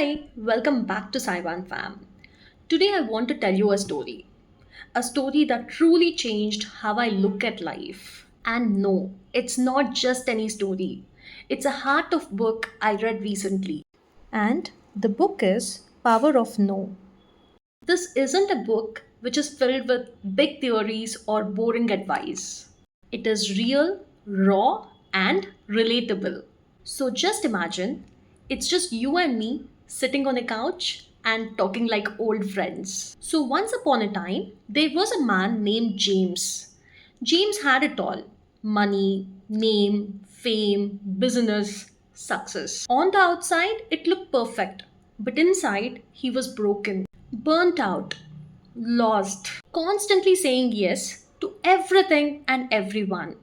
Hi, welcome back to Saiwan Fam. Today I want to tell you a story that truly changed how I look at life. And no, it's not just any story. It's a heart of book I read recently. And the book is Power of No. This isn't a book which is filled with big theories or boring advice. It is real, raw, and relatable. So just imagine it's just you and me sitting on a couch and talking like old friends. So once upon a time, there was a man named James. James had it all: money, name, fame, business, success. On the outside, it looked perfect, but inside, he was broken, burnt out, lost, constantly saying yes to everything and everyone.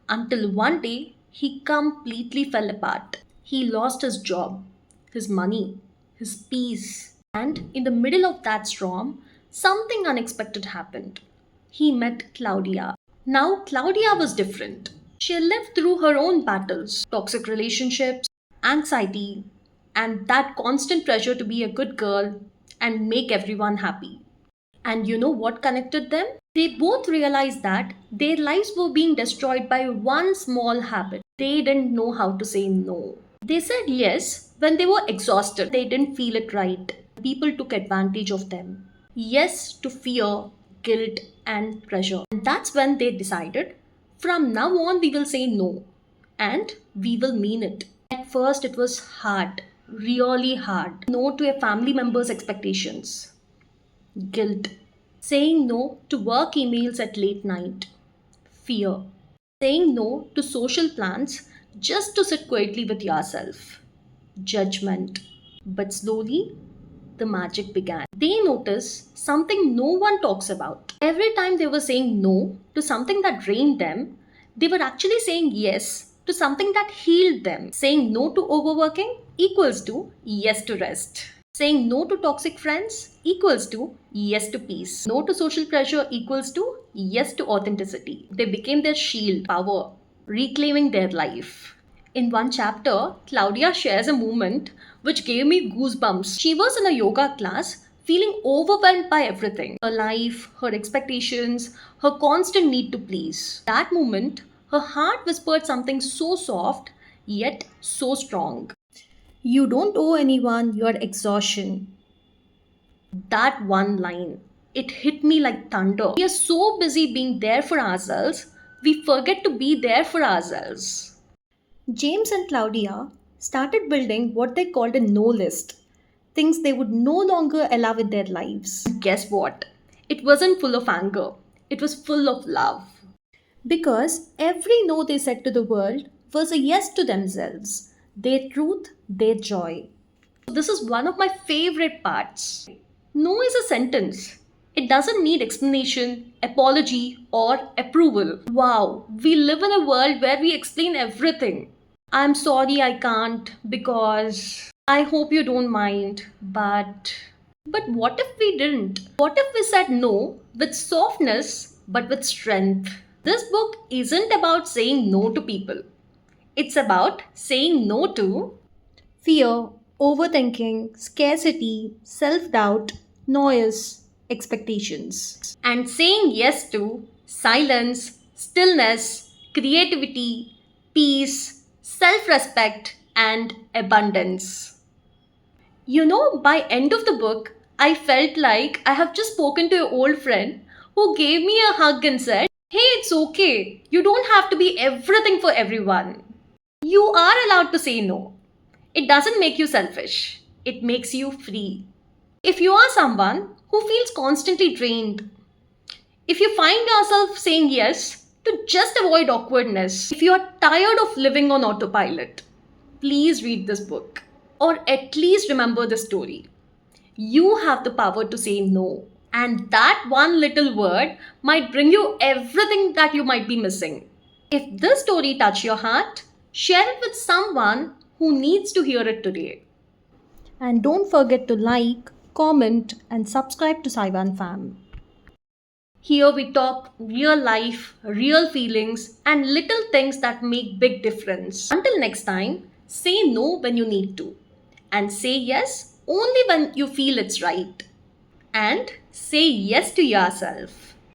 Until one day, he completely fell apart. He lost his job, his money, his peace. And in the middle of that storm, something unexpected happened. He met Claudia. Now, Claudia was different. She lived through her own battles: toxic relationships, anxiety, and that constant pressure to be a good girl and make everyone happy. And you know what connected them? They both realized that their lives were being destroyed by one small habit. They didn't know how to say no. They said yes when they were exhausted. They didn't feel it right. People took advantage of them. Yes to fear, guilt, and pressure. And that's when they decided from now on we will say no and we will mean it. At first, it was hard, really hard. No to a family member's expectations, guilt, saying no to work emails at late night, fear, saying no to social plans just to sit quietly with yourself, judgment. But slowly, the magic began. They noticed something no one talks about. Every time they were saying no to something that drained them, they were actually saying yes to something that healed them. Saying no to overworking equals to yes to rest. Saying no to toxic friends equals to yes to peace. No to social pressure equals to yes to authenticity. They became their shield, power, reclaiming their life. In one chapter, Claudia shares a moment which gave me goosebumps. She was in a yoga class, feeling overwhelmed by everything: her life, her expectations, her constant need to please. That moment, her heart whispered something so soft, yet so strong. You don't owe anyone your exhaustion. That one line, it hit me like thunder. We are so busy being there for ourselves, we forget to be there for ourselves. James and Claudia started building what they called a no list, things they would no longer allow in their lives. Guess what? It wasn't full of anger, it was full of love. Because every no they said to the world was a yes to themselves, their truth, their joy. This is one of my favorite parts. No is a sentence. It doesn't need explanation, apology, or approval. Wow, we live in a world where we explain everything. I'm sorry I can't because I hope you don't mind, but what if we didn't? What if we said no with softness but with strength? This book isn't about saying no to people. It's about saying no to fear, overthinking, scarcity, self doubt, noise, expectations. And saying yes to silence, stillness, creativity, peace, self respect, and abundance. You know, by end of the book, I felt like I have just spoken to an old friend who gave me a hug and said, "Hey, it's okay. You don't have to be everything for everyone. You are allowed to say no. It doesn't make you selfish, it makes you free." If you are someone who feels constantly drained, if you find yourself saying yes to just avoid awkwardness, if you are tired of living on autopilot, please read this book or at least remember the story. You have the power to say no, and that one little word might bring you everything that you might be missing. If this story touched your heart, share it with someone who needs to hear it today. And don't forget to like, comment, and subscribe to Saiwan Fam. Here we talk real life, real feelings, and little things that make big difference. Until next time, say no when you need to, and say yes only when you feel it's right. And say yes to yourself.